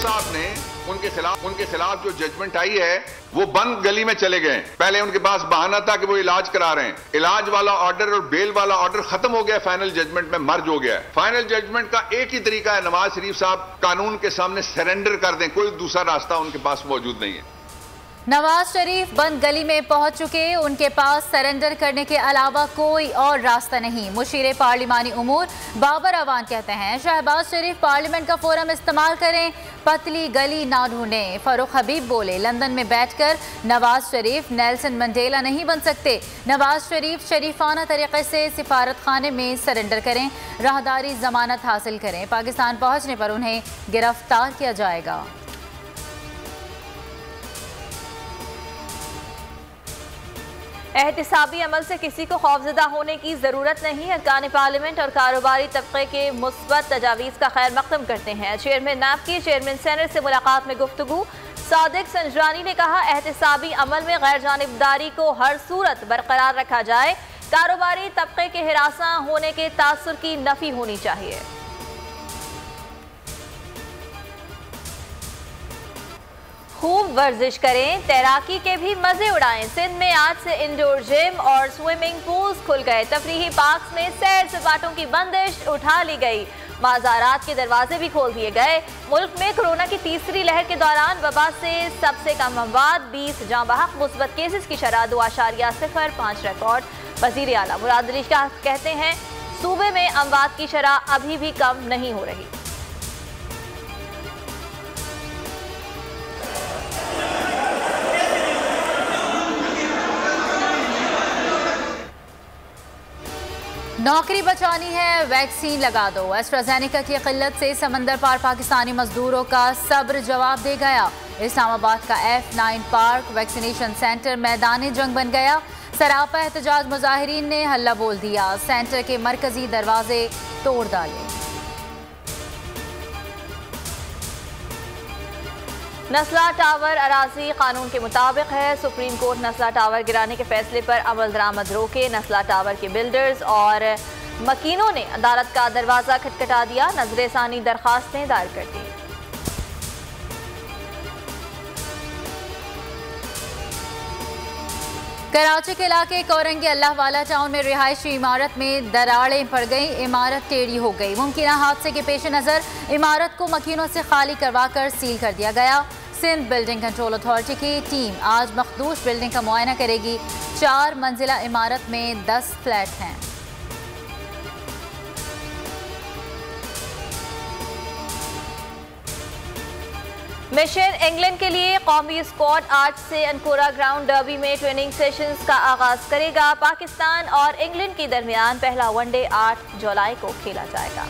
साहब ने उनके खिलाफ जो जजमेंट आई है वो बंद गली में चले गए। पहले उनके पास बहाना था कि वो इलाज करा रहे हैं। इलाज वाला ऑर्डर और बेल वाला ऑर्डर खत्म हो गया, फाइनल जजमेंट में मर्ज हो गया है। फाइनल जजमेंट का एक ही तरीका है, नवाज शरीफ साहब कानून के सामने सरेंडर कर दें, कोई दूसरा रास्ता उनके पास मौजूद नहीं है। नवाज शरीफ बंद गली में पहुंच चुके, उनके पास सरेंडर करने के अलावा कोई और रास्ता नहीं। मुशीर पार्लिमानी उमूर बाबर अवान कहते हैं शहबाज शरीफ पार्लियामेंट का फोरम इस्तेमाल करें, पतली गली ना ढूंढें। फारूक हबीब बोले लंदन में बैठकर नवाज शरीफ नेल्सन मंडेला नहीं बन सकते। नवाज शरीफ शरीफाना तरीके से सिफारत खाने में सरेंडर करें, राहदारी जमानत हासिल करें, पाकिस्तान पहुंचने पर उन्हें गिरफ्तार किया जाएगा। एहतिसाबी अमल से किसी को खौफजदा होने की ज़रूरत नहीं। अरकान पार्लियामेंट और कारोबारी तबके के मुस्बत तजावीज़ का खैर मकदम करते हैं। चेयरमैन नाब की चेयरमैन सेनेट से मुलाकात में गुफ्तगू। सादिक संजरानी ने कहा एहतिसाबी अमल में गैर जानिबदारी को हर सूरत बरकरार रखा जाए। कारोबारी तबके के हिरासा होने के तासुर की नफी होनी चाहिए। खूब वर्जिश करें, तैराकी के भी मजे उड़ाएं। सिंध में आज से इंडोर जिम और स्विमिंग पूल्स खुल गए। तफरीही पार्क्स में सैर सपाटों की बंदिश उठा ली गई। बाजारात के दरवाजे भी खोल दिए गए। मुल्क में कोरोना की तीसरी लहर के दौरान वबा से सबसे कम अमवात, 20 जाँ बहक। मुस्बत केसेस की शरह 2.05 रिकॉर्ड। वजीर आला मुराद अली शाह कहते हैं सूबे में अमवात की शरह अभी भी कम नहीं हो रही। नौकरी बचानी है, वैक्सीन लगा दो। एस्ट्राजेनेका की किल्लत से समंदर पार पाकिस्तानी मजदूरों का सब्र जवाब दे गया। इस्लामाबाद का F9 पार्क वैक्सीनेशन सेंटर मैदान जंग बन गया। सरापा एहतजाज मुजाहिरीन ने हल्ला बोल दिया, सेंटर के मरकजी दरवाजे तोड़ डाले। नस्ला टावर अराजी कानून के मुताबिक है। सुप्रीम कोर्ट नस्ला टावर गिराने के फैसले पर अमल दरामद रोके। नस्ला टावर के बिल्डर्स और मकीनों ने अदालत का दरवाजा खटखटा दिया। नजरसानी दरखास्तें दायर कर दी। कराची के इलाके कोरंगी अल्लाह वाला टाउन में रिहायशी इमारत में दरारें पड़ गई, इमारत टेढ़ी हो गई। मुमकिन हादसे के पेश नज़र इमारत को मकीनों से खाली करवाकर सील कर दिया गया। सिंध बिल्डिंग कंट्रोल अथॉरिटी की टीम आज मखदूश बिल्डिंग का मुआयना करेगी। 4 मंजिला इमारत में 10 फ्लैट हैं। मिशन इंग्लैंड के लिए कौमी स्क्वाड आज से अनकोरा ग्राउंड डर्बी में ट्रेनिंग सेशंस का आगाज करेगा। पाकिस्तान और इंग्लैंड के दरमियान पहला वनडे 8 जुलाई को खेला जाएगा।